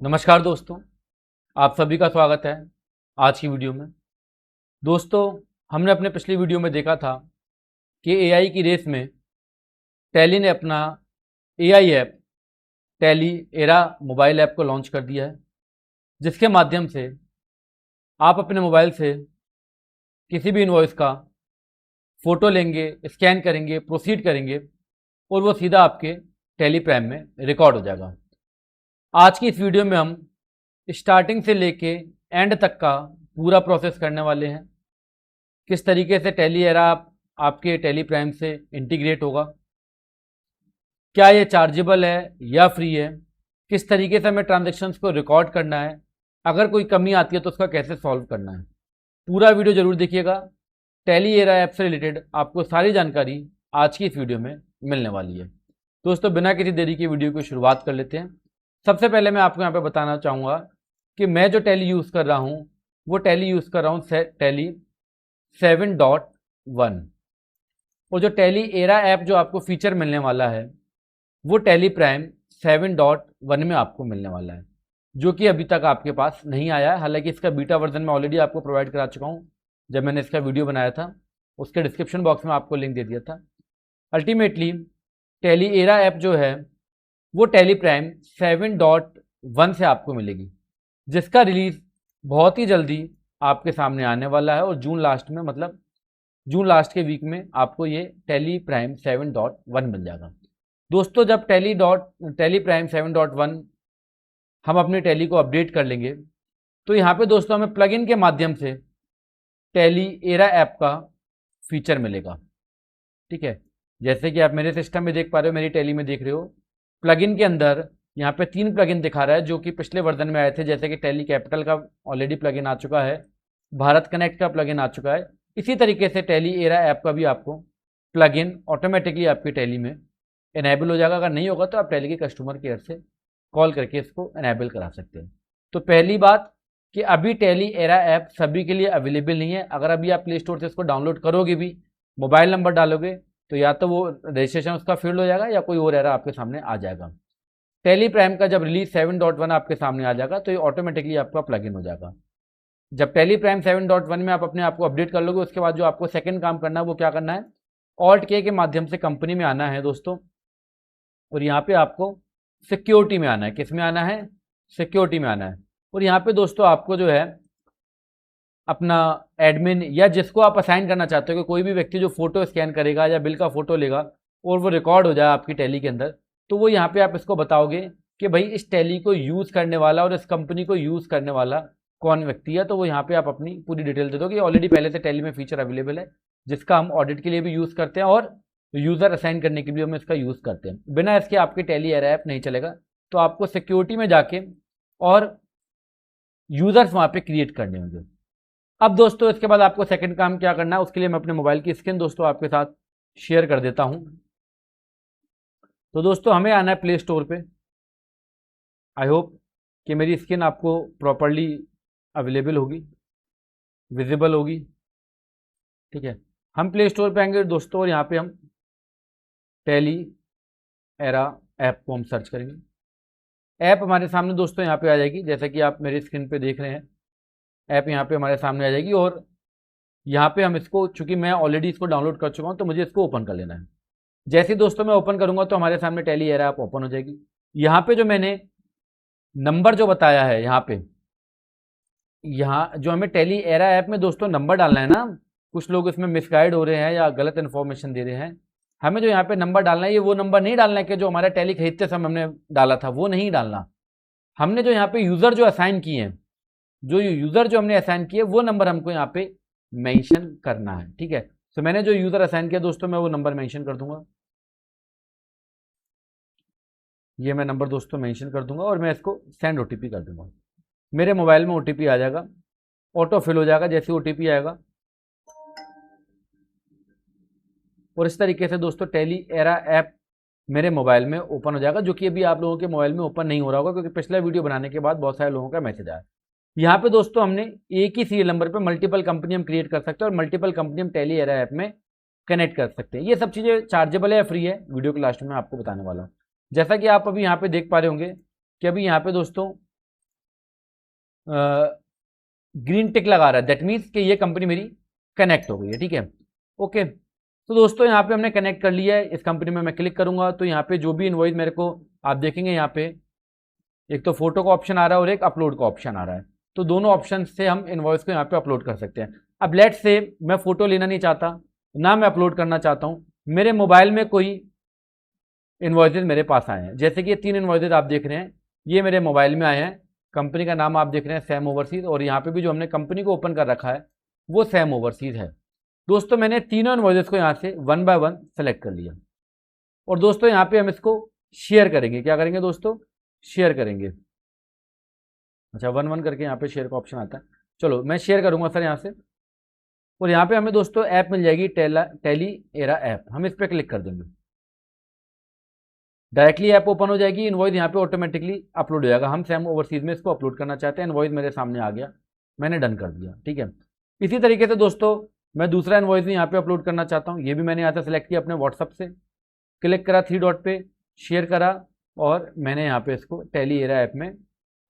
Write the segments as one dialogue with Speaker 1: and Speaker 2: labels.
Speaker 1: नमस्कार दोस्तों, आप सभी का स्वागत है आज की वीडियो में। दोस्तों, हमने अपने पिछली वीडियो में देखा था कि एआई की रेस में टैली ने अपना AI app tally era mobile app को लॉन्च कर दिया है, जिसके माध्यम से आप अपने मोबाइल से किसी भी इनवॉइस का फ़ोटो लेंगे, स्कैन करेंगे, प्रोसीड करेंगे और वो सीधा आपके टैली प्राइम में रिकॉर्ड हो जाएगा। आज की इस वीडियो में हम स्टार्टिंग से लेके एंड तक का पूरा प्रोसेस करने वाले हैं। किस तरीके से टैली एरा आपके टैली प्राइम से इंटीग्रेट होगा, क्या ये चार्जेबल है या फ्री है, किस तरीके से हमें ट्रांजैक्शंस को रिकॉर्ड करना है, अगर कोई कमी आती है तो उसका कैसे सॉल्व करना है। पूरा वीडियो जरूर देखिएगा। टैली एरा ऐप से रिलेटेड आपको सारी जानकारी आज की इस वीडियो में मिलने वाली है। दोस्तों, बिना किसी देरी की वीडियो की शुरुआत कर लेते हैं। सबसे पहले मैं आपको यहाँ पे बताना चाहूँगा कि मैं जो टैली यूज़ कर रहा हूँ वो टैली यूज़ कर रहा हूँ टैली 7.1 और जो टैली एरा ऐप जो आपको फीचर मिलने वाला है वो टैली प्राइम 7.1 में आपको मिलने वाला है, जो कि अभी तक आपके पास नहीं आया है। हालांकि इसका बीटा वर्जन मैं ऑलरेडी आपको प्रोवाइड करा चुका हूँ। जब मैंने इसका वीडियो बनाया था उसके डिस्क्रिप्शन बॉक्स में आपको लिंक दे दिया था। अल्टीमेटली टैली एरा ऐप जो है वो टैली प्राइम 7.1 से आपको मिलेगी, जिसका रिलीज बहुत ही जल्दी आपके सामने आने वाला है और जून लास्ट में, मतलब जून लास्ट के वीक में आपको ये टैली प्राइम 7.1 मिल जाएगा। दोस्तों, जब टैली प्राइम 7.1 हम अपनी टैली को अपडेट कर लेंगे तो यहाँ पे दोस्तों हमें प्लगइन के माध्यम से टैली एरा ऐप का फीचर मिलेगा। ठीक है, जैसे कि आप मेरे सिस्टम में देख पा रहे हो, मेरी टैली में देख रहे हो, प्लगइन के अंदर यहाँ पे 3 प्लगइन दिखा रहा है जो कि पिछले वर्जन में आए थे। जैसे कि टैली कैपिटल का ऑलरेडी प्लगइन आ चुका है, भारत कनेक्ट का प्लगइन आ चुका है। इसी तरीके से टैली एरा ऐप का भी आपको प्लगइन ऑटोमेटिकली आपकी टैली में इनेबल हो जाएगा। अगर नहीं होगा तो आप टैली के कस्टमर केयर से कॉल करके इसको इनेबल करा सकते हैं। तो पहली बात कि अभी टैली एरा ऐप सभी के लिए अवेलेबल नहीं है। अगर अभी आप प्ले स्टोर से इसको डाउनलोड करोगे भी, मोबाइल नंबर डालोगे तो या तो वो रजिस्ट्रेशन उसका फेल हो जाएगा या कोई और एरर आपके सामने आ जाएगा। टैली प्राइम का जब रिलीज 7.1 आपके सामने आ जाएगा तो ये ऑटोमेटिकली आपका प्लगइन हो जाएगा। जब टैली प्राइम 7.1 में आप अपने आप को अपडेट कर लोगे, उसके बाद जो आपको सेकंड काम करना है वो क्या करना है, ऑल्ट के माध्यम से कंपनी में आना है दोस्तों, और यहाँ पे आपको सिक्योरिटी में आना है। किस में आना है? सिक्योरिटी में आना है। और यहाँ पे दोस्तों आपको जो है अपना एडमिन या जिसको आप असाइन करना चाहते हो कि कोई भी व्यक्ति जो फोटो स्कैन करेगा या बिल का फोटो लेगा और वो रिकॉर्ड हो जाए आपकी टैली के अंदर, तो वो यहाँ पे आप इसको बताओगे कि भाई इस टैली को यूज़ करने वाला और इस कंपनी को यूज़ करने वाला कौन व्यक्ति है। तो वो यहाँ पे आप अपनी पूरी डिटेल दे दोगे। ऑलरेडी पहले से टैली में फीचर अवेलेबल है जिसका हम ऑडिट के लिए भी यूज़ करते हैं और यूज़र असाइन करने के लिए हम इसका यूज़ करते हैं। बिना इसके आपके टैली एरा ऐप नहीं चलेगा। तो आपको सिक्योरिटी में जाके और यूज़र्स वहाँ पे क्रिएट करने होंगे। अब दोस्तों इसके बाद आपको सेकंड काम क्या करना है, उसके लिए मैं अपने मोबाइल की स्क्रीन दोस्तों आपके साथ शेयर कर देता हूं। तो दोस्तों हमें आना है प्ले स्टोर पे। आई होप कि मेरी स्क्रीन आपको प्रॉपरली अवेलेबल होगी, विजिबल होगी। ठीक है, हम प्ले स्टोर पे आएंगे दोस्तों और यहाँ पे हम टैली एरा ऐप को हम सर्च करेंगे। ऐप हमारे सामने दोस्तों यहाँ पे आ जाएगी, जैसा कि आप मेरी स्क्रीन पे देख रहे हैं। ऐप यहाँ पे हमारे सामने आ जाएगी और यहाँ पे हम इसको, चूंकि मैं ऑलरेडी इसको डाउनलोड कर चुका हूँ तो मुझे इसको ओपन कर लेना है। जैसे ही दोस्तों मैं ओपन करूँगा तो हमारे सामने टैली एरा ऐप ओपन हो जाएगी। यहाँ पे जो मैंने नंबर जो बताया है, यहाँ जो हमें टैली एरा ऐप में दोस्तों नंबर डालना है ना, कुछ लोग इसमें मिसगाइड हो रहे हैं या गलत इन्फॉर्मेशन दे रहे हैं। हमें जो यहाँ पे नंबर डालना है, ये वो नंबर नहीं डालना है कि जो हमारा टैली खरीदते समय हमने डाला था, वो नहीं डालना। हमने जो यहाँ पे यूज़र जो असाइन किए हैं, जो यूज़र जो हमने असाइन किए वो नंबर हमको यहाँ पे मेंशन करना है। ठीक है, तो मैंने जो यूज़र असाइन किया दोस्तों मैं वो नंबर मेंशन कर दूंगा। ये मैं नंबर दोस्तों मेंशन कर दूंगा और मैं इसको सेंड ओटीपी कर दूंगा। मेरे मोबाइल में ओटीपी आ जाएगा, ऑटो फिल हो जाएगा जैसे ओटीपी आएगा। और इस तरीके से दोस्तों टैली एरा ऐप मेरे मोबाइल में ओपन हो जाएगा, जो कि अभी आप लोगों के मोबाइल में ओपन नहीं हो रहा होगा क्योंकि पिछला वीडियो बनाने के बाद बहुत सारे लोगों का मैसेज आया। यहाँ पे दोस्तों हमने एक ही सीरियल नंबर पे मल्टीपल कंपनी हम क्रिएट कर सकते हैं और मल्टीपल कंपनी हम टैली एरा ऐप में कनेक्ट कर सकते हैं। ये सब चीज़ें चार्जेबल है या फ्री है, वीडियो के लास्ट में आपको बताने वाला हूँ। जैसा कि आप अभी यहाँ पे देख पा रहे होंगे कि अभी यहाँ पे दोस्तों ग्रीन टिक लगा रहा है, दैट मीन्स कि ये कंपनी मेरी कनेक्ट हो गई है। ठीक है, ओके। तो दोस्तों यहाँ पे हमने कनेक्ट कर लिया है, इस कंपनी में मैं क्लिक करूंगा तो यहाँ पे जो भी इनवॉइस मेरे को आप देखेंगे यहाँ पे एक तो फोटो का ऑप्शन आ रहा है और एक अपलोड का ऑप्शन आ रहा है। तो दोनों ऑप्शन से हम इनवॉइस को यहाँ पे अपलोड कर सकते हैं। अब लेट से मैं फोटो लेना नहीं चाहता, ना मैं अपलोड करना चाहता हूँ, मेरे मोबाइल में कोई इनवॉइसेज मेरे पास आए हैं, जैसे कि ये 3 इनवॉइसेज आप देख रहे हैं, ये मेरे मोबाइल में आए हैं। कंपनी का नाम आप देख रहे हैं सैम ओवरसीज, और यहाँ पे भी जो हमने कंपनी को ओपन कर रखा है वो सैम ओवरसीज है। दोस्तों मैंने तीनों इनवॉइसेज को यहाँ से 1 बाय 1 सेलेक्ट कर लिया, और दोस्तों यहाँ पे हम इसको शेयर करेंगे। क्या करेंगे दोस्तों? शेयर करेंगे। अच्छा 1 1 करके यहाँ पे शेयर का ऑप्शन आता है। चलो मैं शेयर करूंगा सर यहाँ से, और यहाँ पे हमें दोस्तों ऐप मिल जाएगी टैली एरा ऐप, हम इस पर क्लिक कर देंगे, डायरेक्टली ऐप ओपन हो जाएगी। इनवॉइस यहाँ पे ऑटोमेटिकली अपलोड हो जाएगा। हम सैम ओवरसीज में इसको अपलोड करना चाहते हैं, इनवॉइस मेरे सामने आ गया, मैंने डन कर दिया। ठीक है, इसी तरीके से दोस्तों मैं दूसरा इनवॉइस भी यहाँ पे अपलोड करना चाहता हूँ। ये भी मैंने यहाँ से सिलेक्ट किया अपने व्हाट्सअप से, क्लिक करा 3 डॉट पे, शेयर करा, और मैंने यहाँ पे इसको टैली एरा ऐप में,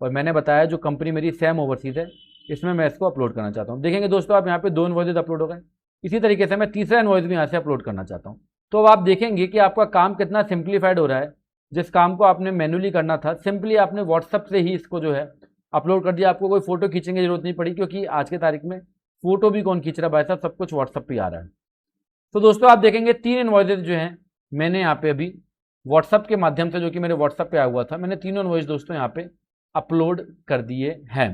Speaker 1: और मैंने बताया जो कंपनी मेरी सैम ओवरसीज है इसमें मैं इसको अपलोड करना चाहता हूँ। देखेंगे दोस्तों आप यहाँ पे 2 इनवॉइसेज अपलोड हो गए। इसी तरीके से मैं तीसरा इनवॉइस भी यहाँ से अपलोड करना चाहता हूँ। तो अब आप देखेंगे कि आपका काम कितना सिंप्लीफाइड हो रहा है। जिस काम को आपने मैन्युअली करना था, सिंपली आपने व्हाट्सअप से ही इसको जो है अपलोड कर दिया। आपको कोई फोटो खींचने की जरूरत नहीं पड़ी, क्योंकि आज के तारीख में फोटो भी कौन खींच रहा है भाई साहब, सब कुछ व्हाट्सअप पे आ रहा है। तो दोस्तों आप देखेंगे 3 इनवॉइसेज जो हैं मैंने यहाँ पे अभी व्हाट्सअप के माध्यम से, जो कि मेरे व्हाट्सअप पे आया हुआ था, मैंने तीनों इनवॉइस दोस्तों यहाँ पे अपलोड कर दिए हैं।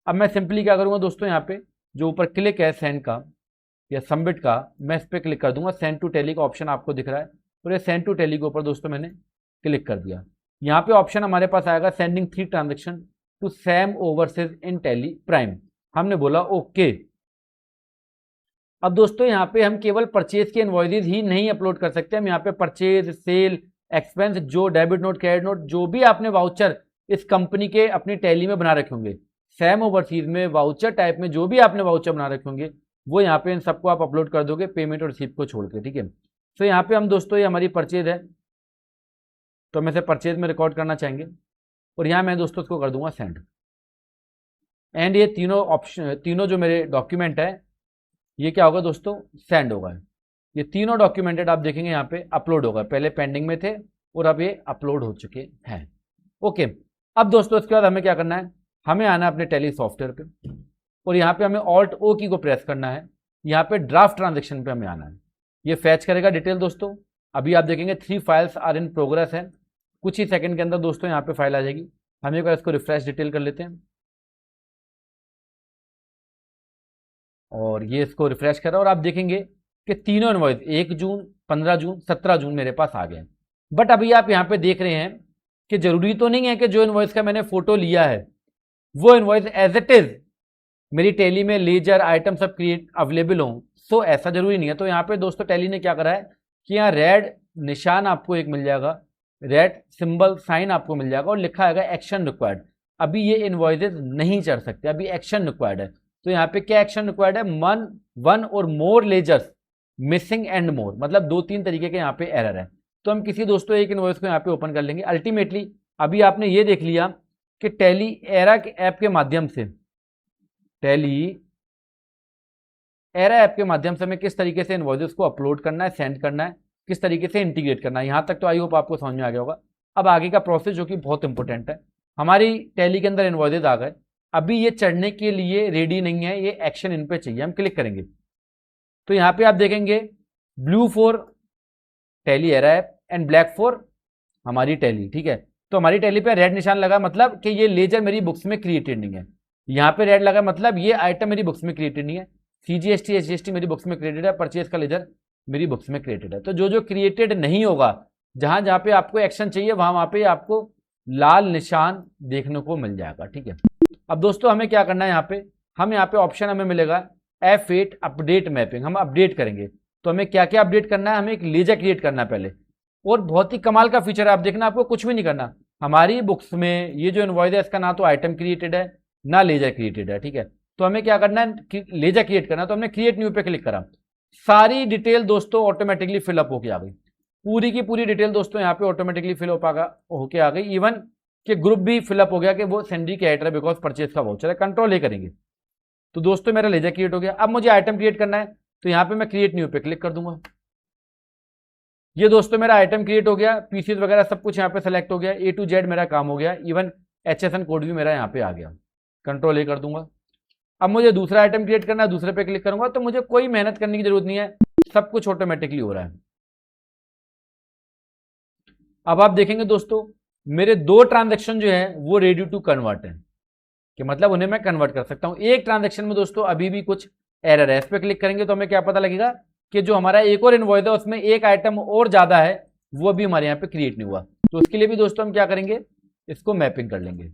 Speaker 1: अब मैं सिंपली क्या करूँगा दोस्तों, यहाँ पे जो ऊपर क्लिक है सेंड का या सबमिट का, मैं इस पर क्लिक कर दूंगा। सेंड टू टैली का ऑप्शन आपको दिख रहा है, और ये सेंड टू टैली के ऊपर दोस्तों मैंने क्लिक कर दिया। यहाँ पे ऑप्शन हमारे पास आएगा sending 3 transaction to Sam overseas in Tally Prime, हमने बोला ओके। अब दोस्तों यहाँ पे हम केवल परचेज के इनवॉइसेज ही नहीं अपलोड कर सकते, हम यहाँ पे परचेज, सेल, एक्सपेंस, जो डेबिट नोट, क्रेडिट नोट, जो भी आपने वाउचर इस कंपनी के अपनी टैली में बना रखे होंगे, सैम ओवरसीज में वाउचर टाइप में जो भी आपने वाउचर बना रखे होंगे, वो यहाँ पे इन सबको आप अपलोड कर दोगे, पेमेंट और रिसीप्ट को छोड़ के। ठीक है, तो यहाँ पे हम दोस्तों ये हमारी परचेज है, तो हम इसे परचेज में रिकॉर्ड करना चाहेंगे, और यहाँ मैं दोस्तों इसको कर दूंगा सेंड। एंड ये तीनों ऑप्शन, तीनों जो मेरे डॉक्यूमेंट है, ये क्या होगा दोस्तों, सेंड होगा। ये तीनों डॉक्यूमेंटेड आप देखेंगे यहाँ पे अपलोड होगा, पहले पेंडिंग में थे और अब ये अपलोड हो चुके हैं। ओके, अब दोस्तों इसके बाद हमें क्या करना है, हमें आना है अपने टैली सॉफ्टवेयर पे, और यहाँ पे हमें ऑल्ट ओ की को प्रेस करना है। यहाँ पे ड्राफ्ट ट्रांजेक्शन पे हमें आना है, ये फैच करेगा डिटेल दोस्तों। अभी आप देखेंगे 3 फाइल्स आर इन प्रोग्रेस है, कुछ ही सेकंड के अंदर दोस्तों यहाँ पे फाइल आ जाएगी। हम एक बार इसको रिफ्रेश डिटेल कर लेते हैं, और ये इसको रिफ्रेश करा, और आप देखेंगे कि तीनों इनवॉइस 1 जून, 15 जून, 17 जून मेरे पास आ गए। बट अभी आप यहाँ पे देख रहे हैं कि जरूरी तो नहीं है कि जो इनवॉइस का मैंने फोटो लिया है वो इनवॉइस एज इट इज मेरी टैली में लेजर आइटम सब क्रिएट अवेलेबल हो, सो ऐसा जरूरी नहीं है। तो यहाँ पे दोस्तों टैली ने क्या करा है कि यहाँ रेड निशान आपको एक मिल जाएगा, रेड सिंबल साइन आपको मिल जाएगा, और लिखा आएगा एक्शन रिक्वायर्ड। अभी ये इनवॉइसेज नहीं चढ़ सकते, अभी एक्शन रिक्वायर्ड है। तो यहाँ पे क्या एक्शन रिक्वायर्ड है, 1 और मोर लेजर्स मिसिंग एंड मोर, मतलब 2-3 तरीके के यहाँ पे एरर है। तो हम किसी दोस्तों एक इनवॉइस को यहाँ पे ओपन कर लेंगे। अल्टीमेटली अभी आपने ये देख लिया कि टैली एरा के ऐप के माध्यम से, टैली एरा ऐप के माध्यम से हमें किस तरीके से इनवॉइसेस को अपलोड करना है, सेंड करना है, किस तरीके से इंटीग्रेट करना है। यहाँ तक तो आई होप आपको समझ में आ गया होगा। अब आगे का प्रोसेस जो कि बहुत इंपॉर्टेंट है, हमारी टैली के अंदर इनवॉइसेस आ गए, अभी ये चढ़ने के लिए रेडी नहीं है, ये एक्शन इन पे चाहिए। हम क्लिक करेंगे तो यहाँ पे आप देखेंगे blue for tally era app and black for हमारी टैली। ठीक है, तो हमारी टैली पे रेड निशान लगा, मतलब कि ये लेजर मेरी बुक्स में क्रिएटेड नहीं है। यहाँ पे रेड लगा, मतलब ये आइटम मेरी बुक्स में क्रिएटेड नहीं है। CGST SGST मेरी बुक्स में क्रिएटेड है, परचेज का लेजर मेरी बुक्स में क्रिएटेड है। तो जो जो क्रिएटेड नहीं होगा, जहां जहां पे आपको एक्शन चाहिए वहां पे आपको लाल निशान देखने को मिल जाएगा। ठीक है, अब दोस्तों हमें क्या करना है, यहाँ पे ऑप्शन हमें मिलेगा F8 अपडेट मैपिंग, हम अपडेट करेंगे। तो हमें क्या क्या अपडेट करना है, हमें एक लेजर क्रिएट करना है पहले, और बहुत ही कमाल का फीचर है, आप देखना आपको कुछ भी नहीं करना। हमारी बुक्स में ये जो इनवॉइस है इसका ना तो आइटम क्रिएटेड है ना लेजर क्रिएटेड है। ठीक है, तो हमें क्या करना है, लेजर क्रिएट करना है। तो हमने क्रिएट न्यू पे क्लिक करा, सारी डिटेल दोस्तों ऑटोमेटिकली फिलअप होके आ गई, पूरी की पूरी डिटेल दोस्तों यहाँ पे ऑटोमेटिकली फिल होके आ गई। इवन कि ग्रुप भी फिलअप हो गया कि वो सेंड्री क्रेडिटर है बिकॉज परचेज का वाउचर है, कंट्रोल ए करेंगे तो दोस्तों मेरा लेजर क्रिएट हो गया। अब मुझे आइटम क्रिएट करना है तो यहाँ पे मैं क्रिएट न्यू पे क्लिक कर दूंगा। ये दोस्तों मेरा आइटम क्रिएट हो गया, पीसीज वगैरह सब कुछ यहाँ पे सेलेक्ट हो गया, ए टू जेड मेरा काम हो गया, इवन HSN कोड भी मेरा यहाँ पे आ गया, कंट्रोल ए कर दूंगा। अब मुझे दूसरा आइटम क्रिएट करना है, दूसरे पे क्लिक करूंगा तो मुझे कोई मेहनत करने की जरूरत नहीं है, सब कुछ ऑटोमेटिकली हो रहा है। अब आप देखेंगे दोस्तों मेरे 2 ट्रांजेक्शन जो है वो रेडी टू कन्वर्ट है, कि मतलब उन्हें मैं कन्वर्ट कर सकता हूं। एक ट्रांजेक्शन में दोस्तों अभी भी कुछ एरर है, इस पर क्लिक करेंगे तो हमें क्या पता लगेगा कि जो हमारा एक और इनवॉइस है उसमें एक आइटम और ज्यादा है, वो अभी हमारे यहाँ पे क्रिएट नहीं हुआ। तो उसके लिए भी दोस्तों हम क्या करेंगे, इसको मैपिंग कर लेंगे।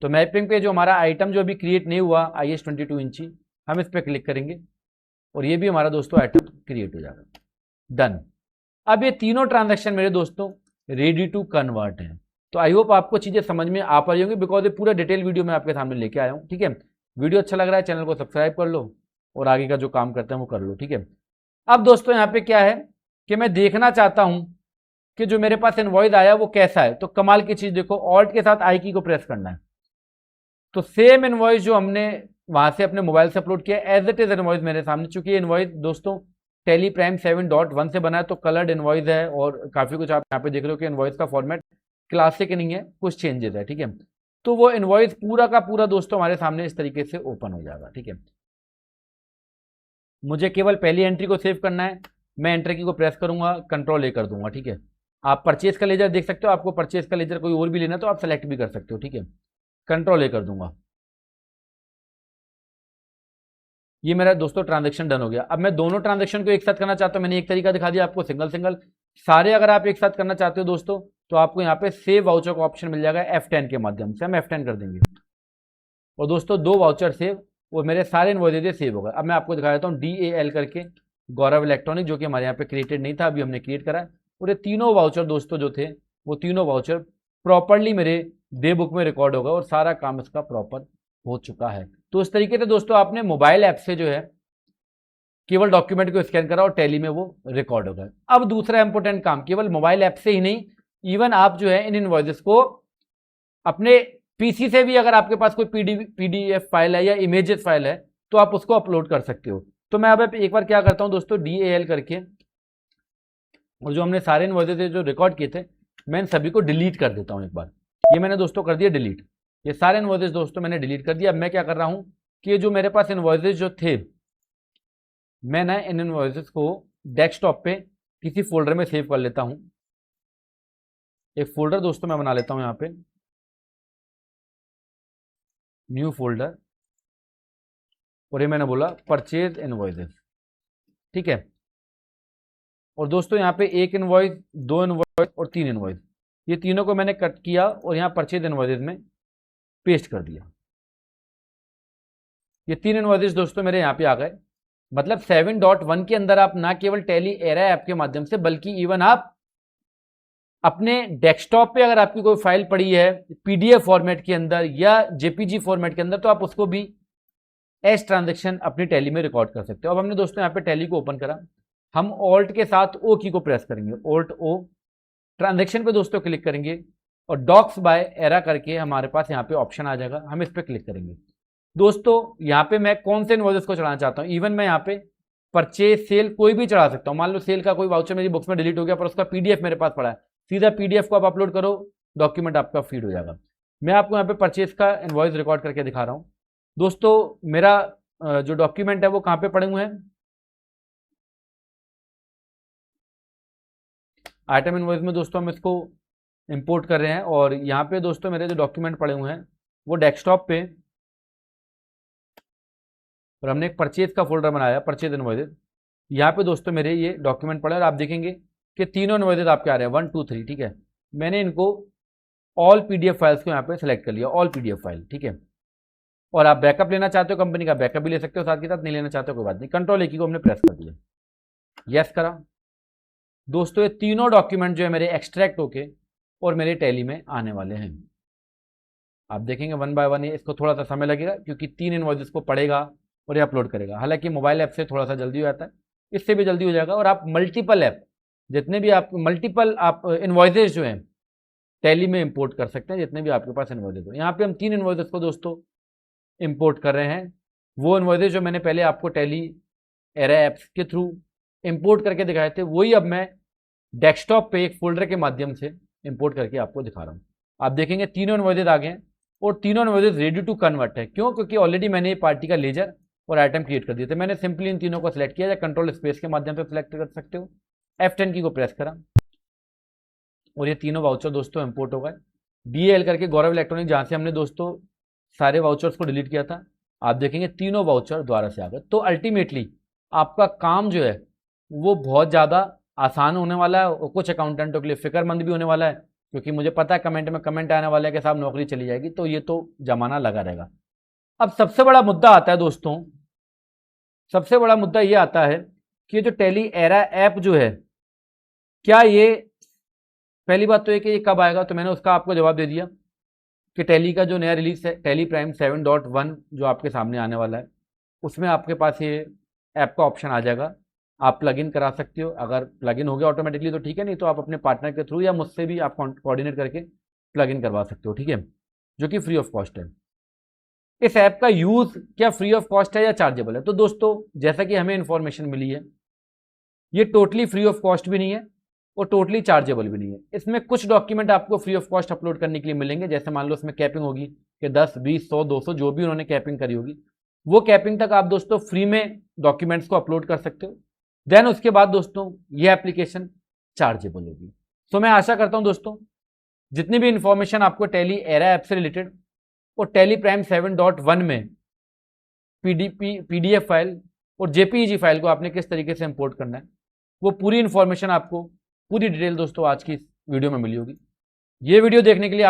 Speaker 1: तो मैपिंग पे जो हमारा आइटम जो अभी क्रिएट नहीं हुआ IS 22 इंची, हम इस पर क्लिक करेंगे और ये भी हमारा दोस्तों आइटम क्रिएट हो जाएगा, डन। अब ये तीनों ट्रांजेक्शन मेरे दोस्तों रेडी टू कन्वर्ट है। तो आई होप आपको चीजें समझ में आ पाई होंगी बिकॉज ये पूरा डिटेल वीडियो मैं आपके सामने लेके आया हूँ, ठीक है। वीडियो अच्छा लग रहा है चैनल को सब्सक्राइब कर लो और आगे का जो काम करते हैं वो कर लो, ठीक है। अब दोस्तों यहाँ पे क्या है कि मैं देखना चाहता हूं कि जो मेरे पास इनवॉइस आया वो कैसा है। तो कमाल की चीज देखो, ऑल्ट के साथ आई की को प्रेस करना है तो सेम इनवॉइस जो हमने वहां से अपने मोबाइल से अपलोड किया एज इट इज इनवॉइस मेरे सामने, चूंकि इनवॉइस दोस्तों टेली प्राइम 7.1 से बना है तो कलर्ड इनवॉइस है और काफी कुछ आप यहाँ पे देख रहे हो कि इनवॉइस का फॉर्मेट क्लासिक नहीं है, कुछ चेंजेस है, ठीक है। तो वो इनवॉइस पूरा का पूरा दोस्तों हमारे सामने इस तरीके से ओपन हो जाएगा, ठीक है। मुझे केवल पहली एंट्री को सेव करना है, मैं एंट्री की को प्रेस करूंगा, कंट्रोल ए कर दूंगा, ठीक है। आप परचेज का लेजर देख सकते हो, आपको परचेज का लेजर कोई और भी लेना तो आप सेलेक्ट भी कर सकते हो, ठीक है। कंट्रोल ए कर दूंगा, ये मेरा दोस्तों ट्रांजैक्शन डन हो गया। अब मैं दोनों ट्रांजैक्शन को एक साथ करना चाहता हूं, मैंने एक तरीका दिखा दिया आपको सिंगल सिंगल, सारे अगर आप एक साथ करना चाहते हो दोस्तों तो आपको यहाँ पे सेव वाउचर का ऑप्शन मिल जाएगा F10 के माध्यम से, हम F10 कर देंगे और दोस्तों 2 वाउचर सेव और मेरे सारे इनवॉइस सेव हो गए। अब मैं आपको दिखा देता हूँ DAL करके, गौरव इलेक्ट्रॉनिक, जो कि हमारे यहाँ पे क्रिएटेड नहीं था, अभी हमने क्रिएट करा है और ये तीनों वाउचर दोस्तों जो थे वो तीनों वाउचर प्रॉपरली मेरे डे बुक में रिकॉर्ड होगा और सारा काम इसका प्रॉपर हो चुका है। तो इस तरीके से दोस्तों आपने मोबाइल ऐप से जो है केवल डॉक्यूमेंट को स्कैन करा और टैली में वो रिकॉर्ड हो गया। अब दूसरा इंपॉर्टेंट काम, केवल मोबाइल ऐप से ही नहीं, इवन आप जो है इन इनवॉइसेस को अपने पीसी से भी, अगर आपके पास कोई पीडीएफ फाइल है या इमेजेस फाइल है तो आप उसको अपलोड कर सकते हो। तो मैं अब एक बार क्या करता हूं दोस्तों, DAL करके और जो हमने सारे इनवॉइसेस जो रिकॉर्ड किए थे मैं इन सभी को डिलीट कर देता हूं एक बार। ये मैंने दोस्तों कर दिया डिलीट, ये सारे इनवॉइसेस दोस्तों मैंने डिलीट कर दिया। अब मैं क्या कर रहा हूं कि जो मेरे पास इनवॉइसेस जो थे मैं ना इन इनवॉइसेस को डेस्कटॉप पे किसी फोल्डर में सेव कर लेता हूं। एक फोल्डर दोस्तों मैं बना लेता हूं यहाँ पे, न्यू फोल्डर, और ये मैंने बोला परचेज इनवॉइसेस, ठीक है। और दोस्तों यहाँ पे 1 इनवॉइस, 2 इनवॉइस और 3 इनवॉइस, ये तीनों को मैंने कट किया और यहाँ परचेज इनवॉइसेस में पेस्ट कर दिया। ये 3 इनवॉइसेस दोस्तों मेरे यहाँ पे आ गए। मतलब 7.1 के अंदर आप ना केवल टैली एरा ऐप के माध्यम से बल्कि इवन आप अपने डेस्कटॉप पे अगर आपकी कोई फाइल पड़ी है पीडीएफ फॉर्मेट के अंदर या जेपीजी फॉर्मेट के अंदर तो आप उसको भी एज ट्रांजैक्शन अपनी टैली में रिकॉर्ड कर सकते हो। अब हमने दोस्तों यहाँ पे टैली को ओपन करा, हम ऑल्ट के साथ ओ की को प्रेस करेंगे, ऑल्ट ओ, ट्रांजैक्शन पे दोस्तों क्लिक करेंगे और डॉक्स बाय एरा करके हमारे पास यहाँ पे ऑप्शन आ जाएगा, हम इस पर क्लिक करेंगे। दोस्तों यहाँ पे मैं कौन से इनवॉइसेस को चढ़ाना चाहता हूँ, इवन मैं यहाँ पे परचेज सेल कोई भी चढ़ा सकता हूँ। मान लो सेल का कोई वाउचर मेरी बुक्स में डिलीट हो गया पर उसका पीडीएफ मेरे पास पड़ा है, सीधा पीडीएफ को आप अपलोड करो, डॉक्यूमेंट आपका फीड हो जाएगा। मैं आपको यहाँ पे परचेज का इनवॉइस रिकॉर्ड करके दिखा रहा हूँ। दोस्तों मेरा जो डॉक्यूमेंट है वो कहाँ पे पड़े हुए हैं, आइटम इनवॉइस में दोस्तों हम इसको इंपोर्ट कर रहे हैं और यहाँ पे दोस्तों मेरे जो डॉक्यूमेंट पड़े हुए हैं वो डेस्कटॉप पे, और हमने एक परचेज का फोल्डर बनाया, परचेज इनवॉइसेस। यहाँ पे दोस्तों मेरे ये डॉक्यूमेंट पड़े और आप देखेंगे कि तीनों इनवॉइसेस आपके आ रहे हैं 1 2 3, ठीक है। मैंने इनको ऑल पीडीएफ फाइल्स को यहाँ पे सेलेक्ट कर लिया, ऑल पीडीएफ फाइल, ठीक है। और आप बैकअप लेना चाहते हो कंपनी का बैकअप भी ले सकते हो साथ के साथ, नहीं लेना चाहते हो कोई बात नहीं, कंट्रोल ए की को हमने प्रेस कर दिया, यस करा। दोस्तों ये तीनों डॉक्यूमेंट जो है मेरे एक्सट्रैक्ट होके और मेरे टैली में आने वाले हैं। आप देखेंगे 1 बाय 1 इसको थोड़ा सा समय लगेगा क्योंकि 3 इनवॉइसेस को पढ़ेगा और ये अपलोड करेगा। हालांकि मोबाइल ऐप से थोड़ा सा जल्दी हो जाता है, इससे भी जल्दी हो जाएगा। और आप मल्टीपल ऐप, जितने भी आप मल्टीपल आप इनवॉइसेस जो हैं टैली में इंपोर्ट कर सकते हैं जितने भी आपके पास इन्वॉइसेस हो। यहाँ पे हम 3 इन्वॉइसेस को दोस्तों इंपोर्ट कर रहे हैं। वो इन्वॉइसेस जो मैंने पहले आपको टैली एरा एप्स के थ्रू इंपोर्ट करके दिखाए थे, वही अब मैं डेस्कटॉप पे एक फोल्डर के माध्यम से इंपोर्ट करके आपको दिखा रहा हूँ। आप देखेंगे तीनों इन्वॉइसेस आ गए हैं और तीनों इन्वॉइसेस रेडी टू कन्वर्ट है। क्यों? क्योंकि ऑलरेडी मैंने ये पार्टी का लेजर और आइटम क्रिएट कर दिए थे। मैंने सिंपली इन तीनों को सिलेक्ट किया, या कंट्रोल स्पेस के माध्यम से सिलेक्ट कर सकते हो, F10 की को प्रेस करा और ये तीनों वाउचर दोस्तों इंपोर्ट हो गए। DAL करके गौरव इलेक्ट्रॉनिक, जहाँ से हमने दोस्तों सारे वाउचर्स को डिलीट किया था, आप देखेंगे तीनों वाउचर द्वारा से आ गए। तो अल्टीमेटली आपका काम जो है वो बहुत ज़्यादा आसान होने वाला है और कुछ अकाउंटेंटों के लिए फिक्रमंद भी होने वाला है, क्योंकि मुझे पता है कमेंट में कमेंट आने वाला है कि साहब नौकरी चली जाएगी, तो ये तो जमाना लगा रहेगा। अब सबसे बड़ा मुद्दा आता है दोस्तों, सबसे बड़ा मुद्दा ये आता है कि ये जो टैली एरा ऐप जो है, क्या ये, पहली बात तो ये कि ये कब आएगा, तो मैंने उसका आपको जवाब दे दिया कि टैली का जो नया रिलीज है टैली प्राइम 7.1 जो आपके सामने आने वाला है, उसमें आपके पास ये ऐप का ऑप्शन आ जाएगा। आप प्लगइन करा सकते हो, अगर प्लगइन हो गया ऑटोमेटिकली तो ठीक है, नहीं तो आप अपने पार्टनर के थ्रू या मुझसे भी आप कोऑर्डिनेट करके प्लगइन करवा सकते हो, ठीक है, जो कि फ्री ऑफ कॉस्ट है। इस ऐप का यूज़ क्या फ्री ऑफ कॉस्ट है या चार्जेबल है? तो दोस्तों जैसा कि हमें इन्फॉर्मेशन मिली है, ये टोटली फ्री ऑफ कॉस्ट भी नहीं है और टोटली चार्जेबल भी नहीं है। इसमें कुछ डॉक्यूमेंट आपको फ्री ऑफ कॉस्ट अपलोड करने के लिए मिलेंगे, जैसे मान लो इसमें कैपिंग होगी कि 10, 20, 100, 200 जो भी उन्होंने कैपिंग करी होगी, वो कैपिंग तक आप दोस्तों फ्री में डॉक्यूमेंट्स को अपलोड कर सकते हो। देन उसके बाद दोस्तों ये एप्लीकेशन चार्जेबल होगी। तो मैं आशा करता हूं दोस्तों जितनी भी इंफॉर्मेशन आपको टैली एरा ऐप से रिलेटेड और टैली प्राइम 7.1 में PDF फाइल और JPEG फाइल को आपने किस तरीके से इंपोर्ट करना है, वो पूरी इंफॉर्मेशन आपको, पूरी डिटेल दोस्तों आज की इस वीडियो में मिली होगी। ये वीडियो देखने के लिए